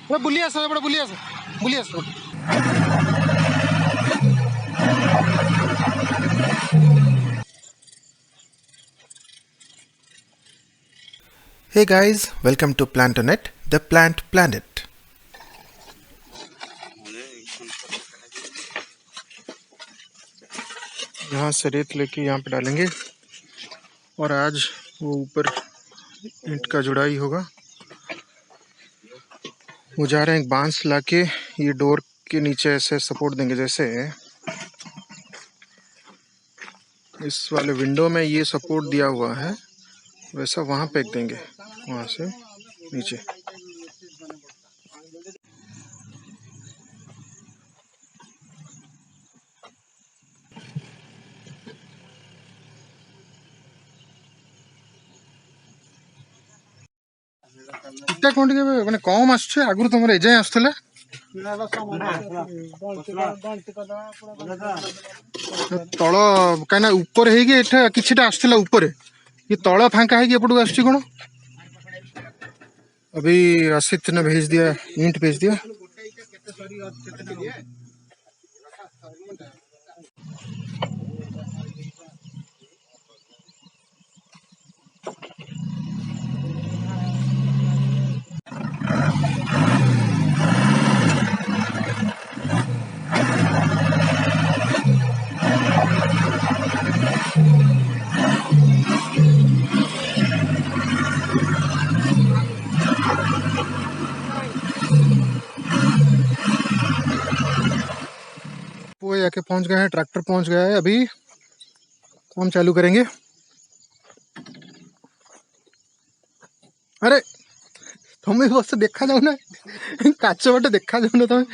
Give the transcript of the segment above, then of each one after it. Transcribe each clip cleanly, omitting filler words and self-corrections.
Bully us bully us bully us. Hey guys, welcome to Plantonet, the plant planet. यहाँ से रेत लेके यहाँ पे डालेंगे और आज वो ऊपर ईंट का जुड़ाई होगा। वो जा रहे हैं बांस लाके ये डोर के नीचे ऐसे सपोर्ट देंगे, जैसे इस वाले विंडो में ये सपोर्ट दिया हुआ है वैसा वहाँ फेंक देंगे, वहाँ से नीचे। इतना क्वांटिटी माने कम आछे, आगु तुम एजाए आसुले तल कहीं ऊपर है कि आसला ऊपर ये तल फांका है एपटू आस कौन। अभी आसित ने भेज दिया, ईंट भेज दिया। वो जाके पहुंच गए हैं, ट्रैक्टर पहुंच गया है। अभी काम चालू करेंगे। अरे तुम्हें बस देखा जाऊ ना, काच बटे देखा जाऊ ना तुम्हें।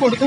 पड़ता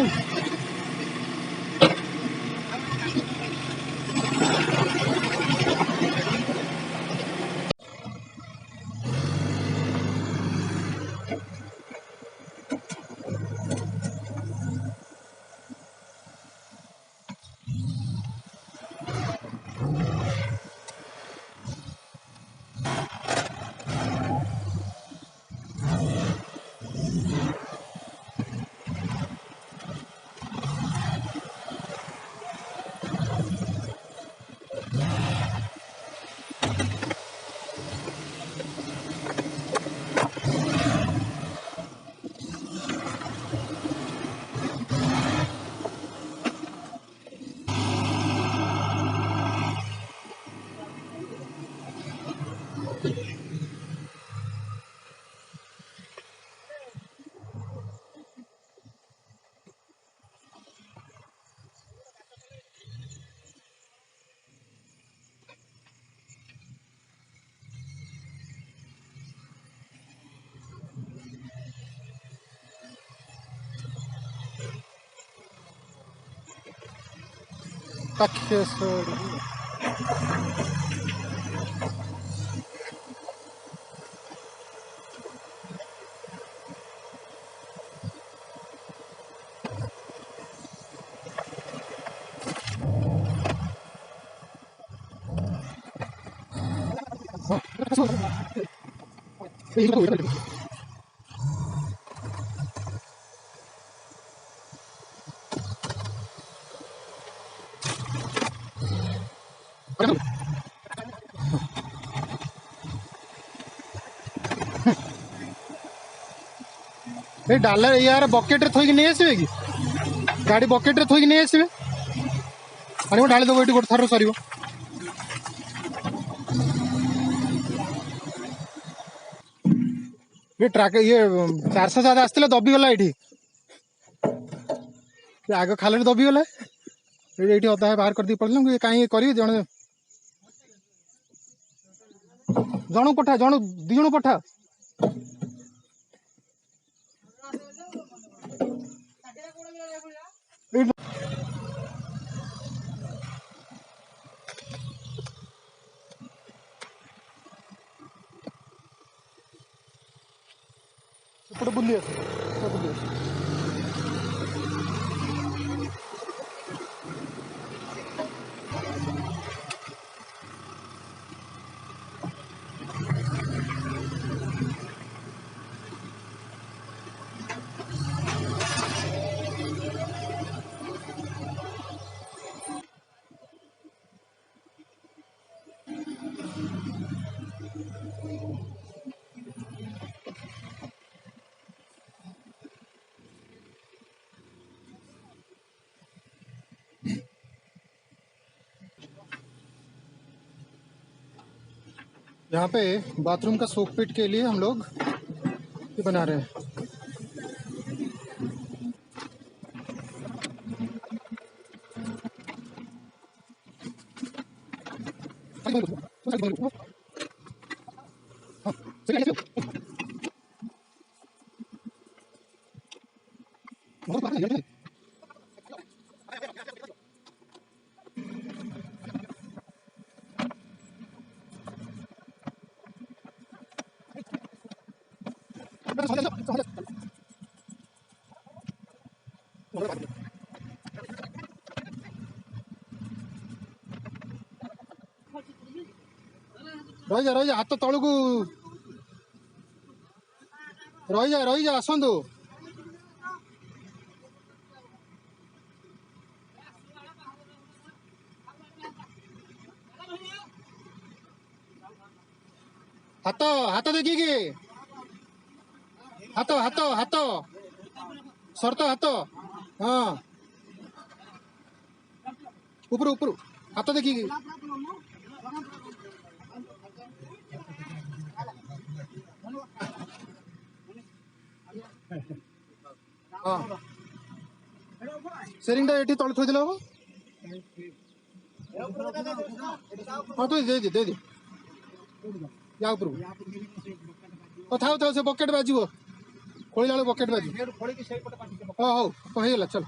पाखे सोड़ ए डाला यार बकेट रे थोइक नहीं आसीबे कि गाड़ी बकेट रे थोइक नहीं आसीबे आनी ढाली देबो एठी गोटे थर सरीबो ये ट्रक ये 407 आसले दबी गला एठी आग खाल दबी गला ये अधा बाहर कर दी पड़ल कहीं कर जन जन पठा जन दी जन पठा बुली यहाँ पे बाथरूम का सोक पिट के लिए हम लोग ये बना रहे हैं। रही जा हाथ तलू को रही जा आसतु हाथ हाथ देखिए हाथ हाथ हाथ सरत हाथ हाँ ऊपर ऊपर हाथ देखिए हाँ सेरिंग ये तले थोड़ी हम हाँ तो दे दे या ऊपर था था से बकेट बाज खोला बकेट बाज हाँ हौ होगा चल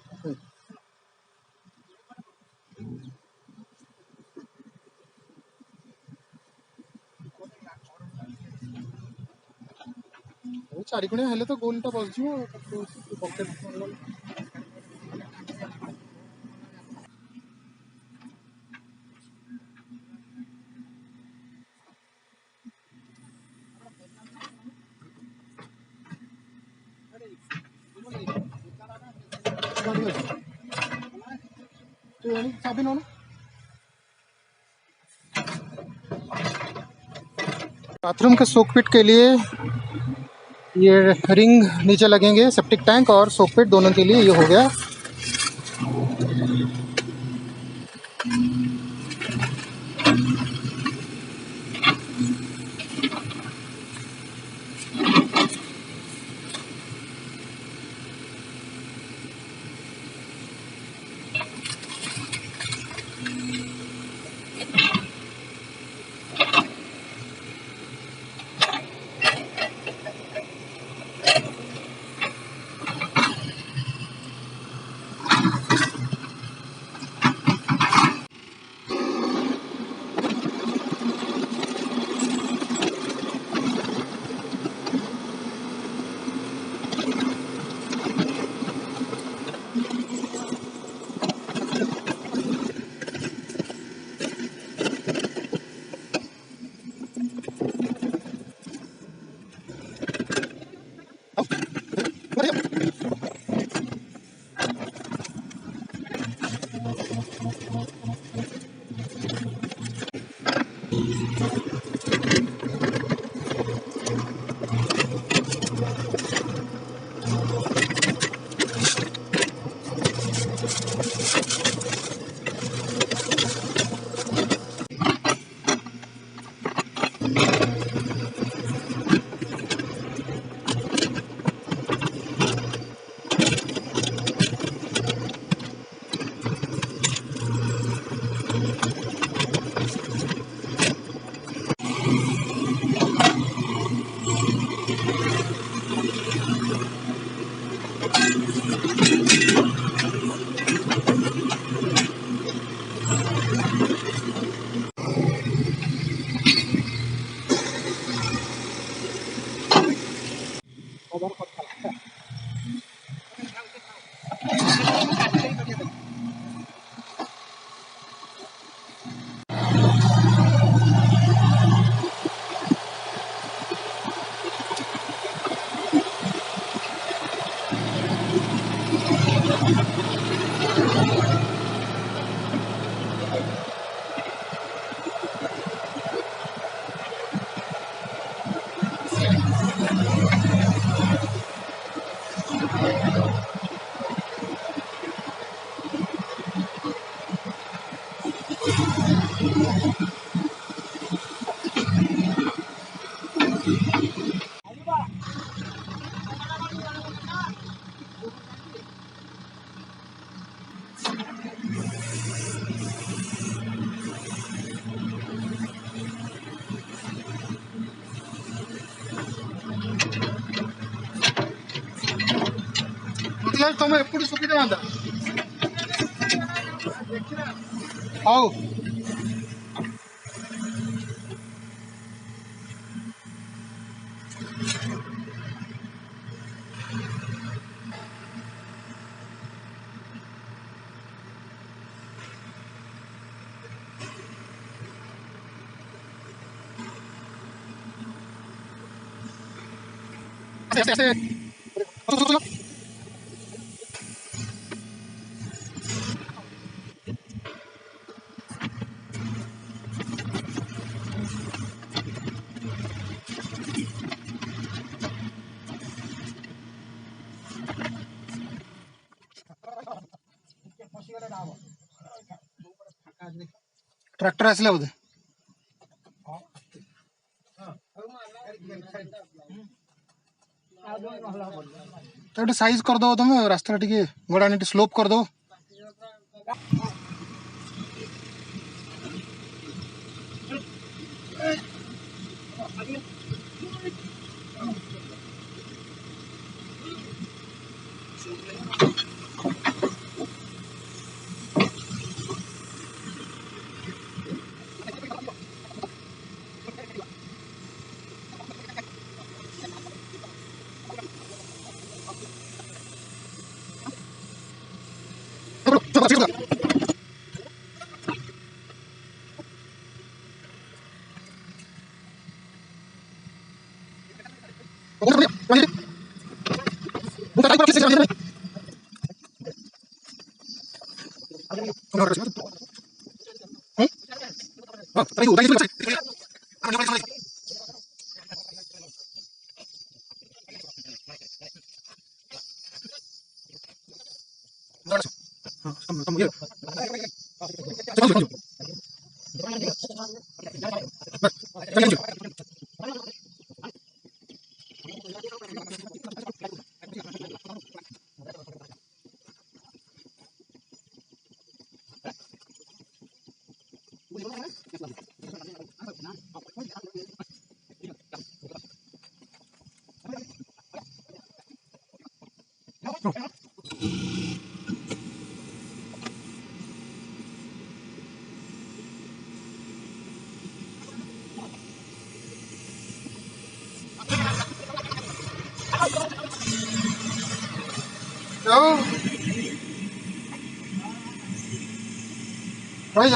चारिकोणिया हेले तो गोलटा बस बकेट चाबी नो बाथरूम के सोकपिट के लिए ये रिंग नीचे लगेंगे सेप्टिक टैंक और सोकपिट दोनों के लिए ये हो गया। तुम एपटू सुविधा था हाउ ट्रैक्टर आसला बोधे तो साइज कर दो तुम रास्ता टे गोड़ा नहीं स्लोप कर दो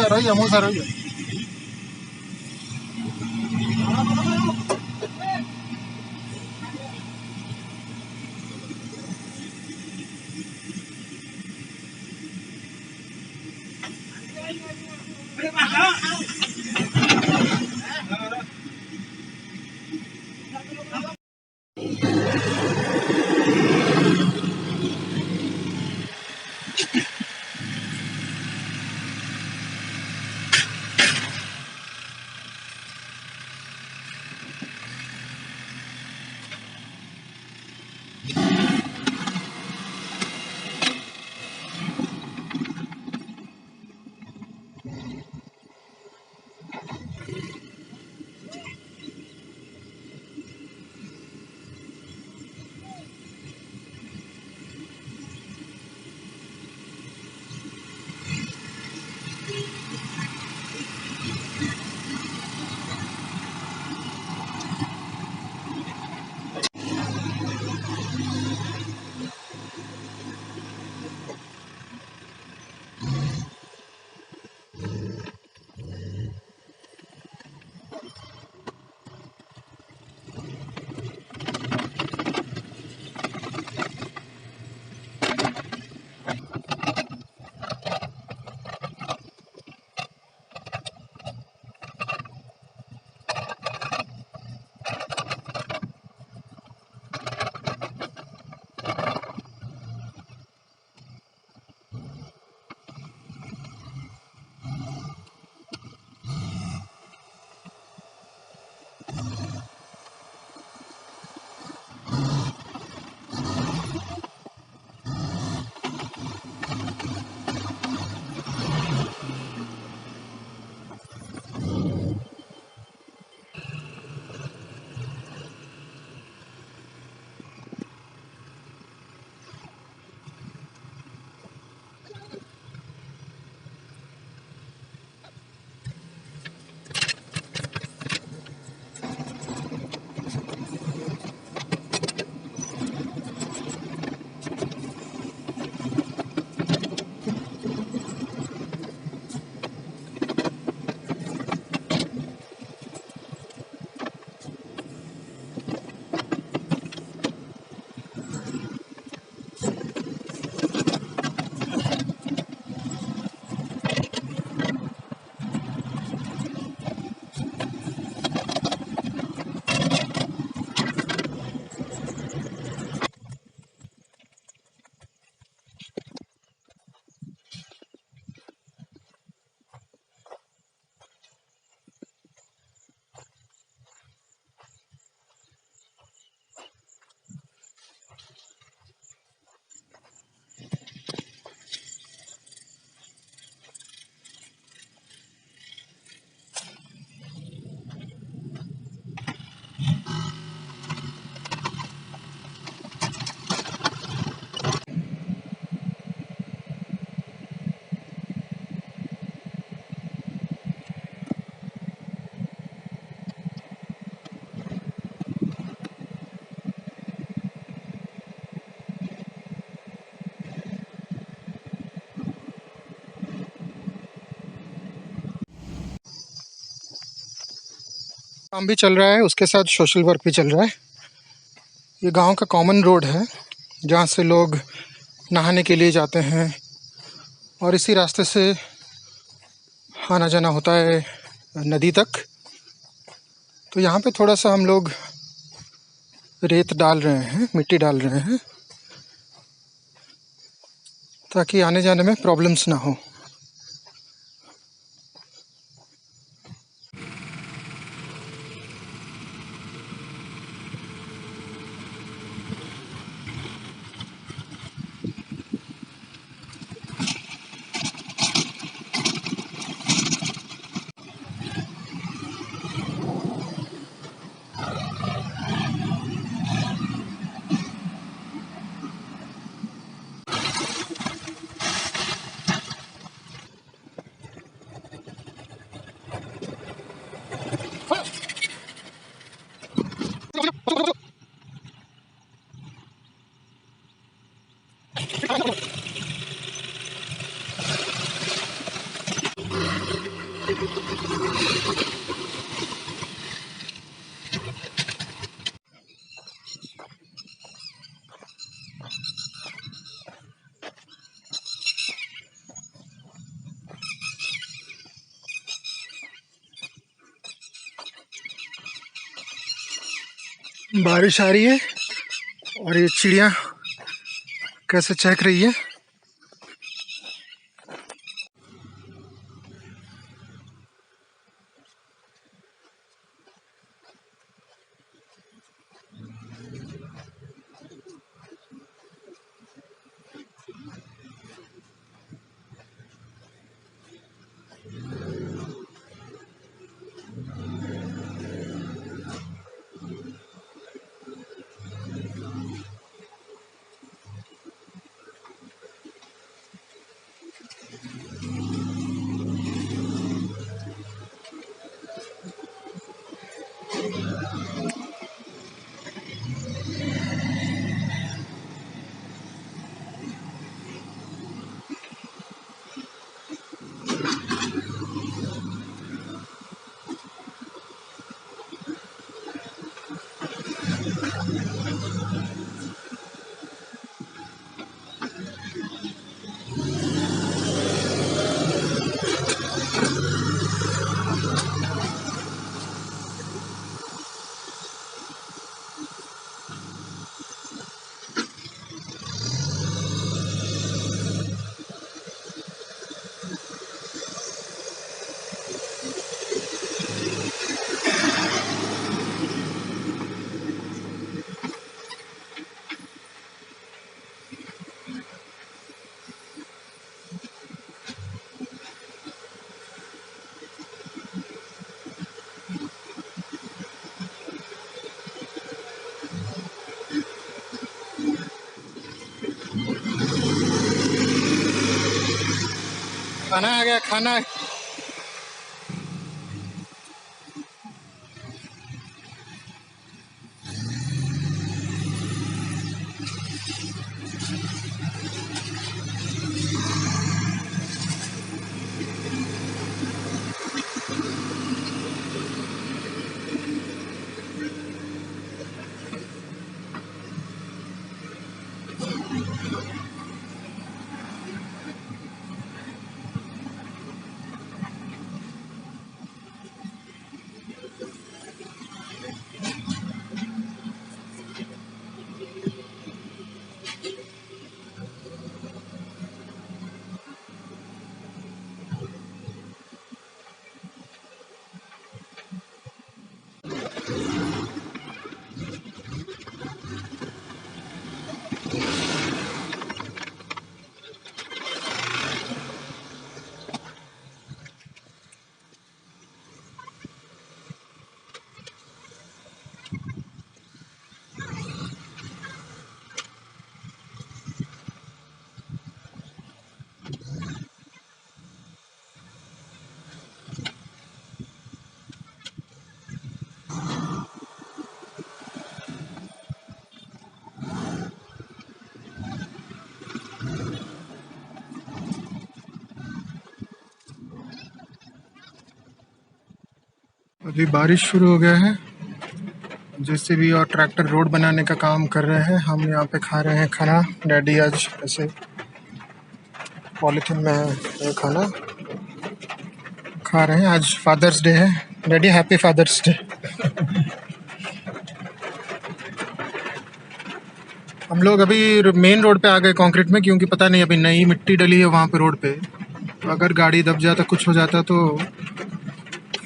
रही जा मौसा रही जा काम भी चल रहा है, उसके साथ सोशल वर्क भी चल रहा है। ये गांव का कॉमन रोड है जहाँ से लोग नहाने के लिए जाते हैं और इसी रास्ते से आना जाना होता है नदी तक। तो यहाँ पे थोड़ा सा हम लोग रेत डाल रहे हैं, मिट्टी डाल रहे हैं ताकि आने जाने में प्रॉब्लम्स ना हो। बारिश आ रही है और ये चिड़िया कैसे चहक रही है। खाना आ गया, खाना। अभी बारिश शुरू हो गया है। जैसे भी और ट्रैक्टर रोड बनाने का काम कर रहे हैं। हम यहाँ पे खा रहे हैं खाना। डैडी आज ऐसे पॉलीथिन में है ये खाना खा रहे हैं। आज फादर्स डे है। Daddy happy Father's Day. हम लोग अभी मेन रोड पे आ गए कंक्रीट में, क्योंकि पता नहीं अभी नई मिट्टी डली है वहाँ पे रोड पे। तो अगर गाड़ी दब जाता कुछ हो जाता तो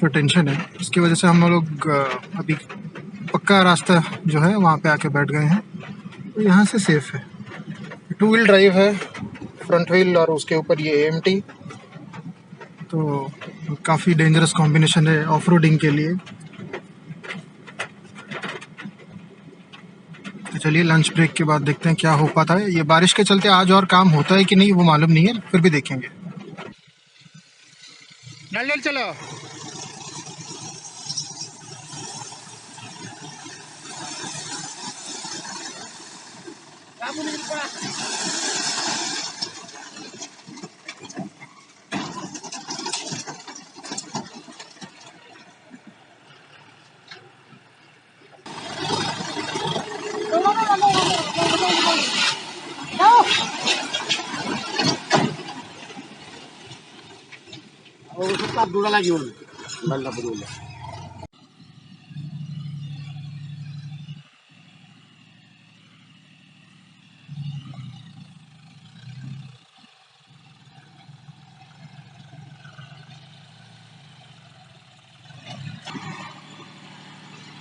फिर टेंशन है। इसकी वजह से हम लोग अभी पक्का रास्ता जो है वहाँ पे आके बैठ गए हैं। तो यहाँ से सेफ है। 2 व्हील ड्राइव है, फ्रंट व्हील और उसके ऊपर ये AMT। तो काफ़ी डेंजरस कॉम्बिनेशन है ऑफ रोडिंग के लिए। तो चलिए लंच ब्रेक के बाद देखते हैं क्या हो पाता है। ये बारिश के चलते आज और काम होता है कि नहीं वो मालूम नहीं है, फिर भी देखेंगे। नल चलो। दूरा लगी बल्ला बदूला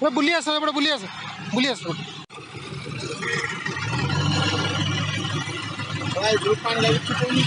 बुलिया से बड़ा बुलिया से भाई दूध पानी लगी चुकी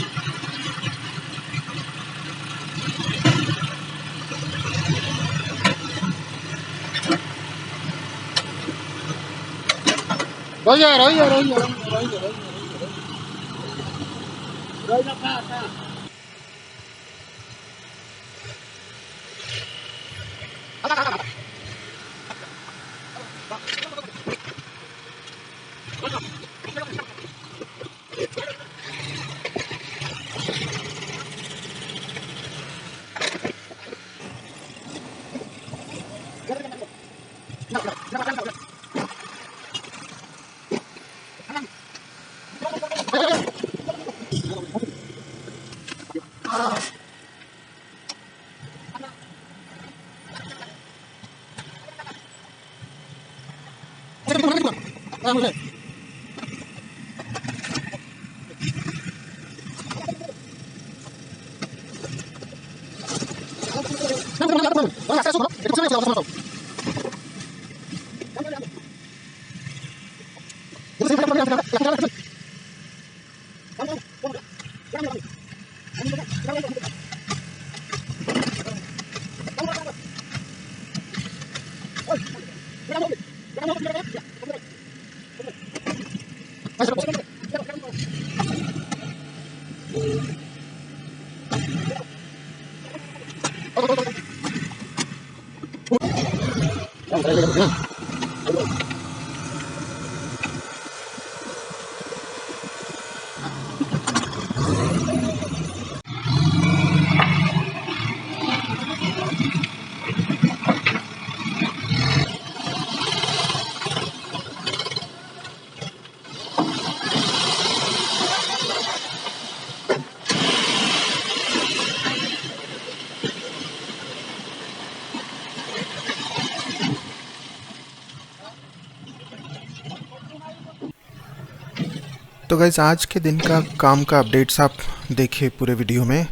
तो गाइज़ आज के दिन का काम का अपडेट्स आप देखिए पूरे वीडियो में।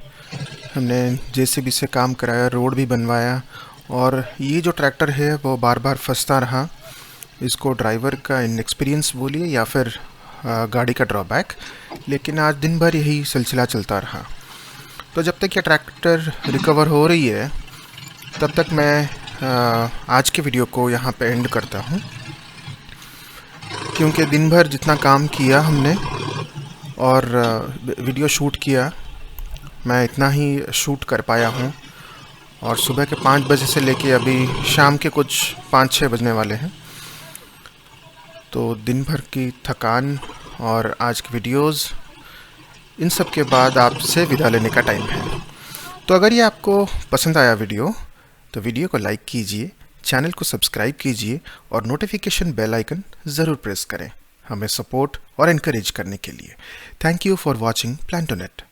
हमने JCB से काम कराया, रोड भी बनवाया, और ये जो ट्रैक्टर है वो बार बार फंसता रहा। इसको ड्राइवर का इनएक्सपीरियंस बोलिए या फिर गाड़ी का ड्रॉबैक, लेकिन आज दिन भर यही सिलसिला चलता रहा। तो जब तक ये ट्रैक्टर रिकवर हो रही है तब तक मैं आज के वीडियो को यहाँ पे एंड करता हूँ, क्योंकि दिन भर जितना काम किया हमने और वीडियो शूट किया, मैं इतना ही शूट कर पाया हूँ। और सुबह के 5 बजे से लेके अभी शाम के कुछ 5-6 बजने वाले हैं। तो दिन भर की थकान और आज की वीडियोस, इन सब के बाद आपसे विदा लेने का टाइम है। तो अगर ये आपको पसंद आया वीडियो तो वीडियो को लाइक कीजिए, चैनल को सब्सक्राइब कीजिए और नोटिफिकेशन बेल आइकन ज़रूर प्रेस करें हमें सपोर्ट और इनकरेज करने के लिए। Thank you for watching प्लांटोनेट।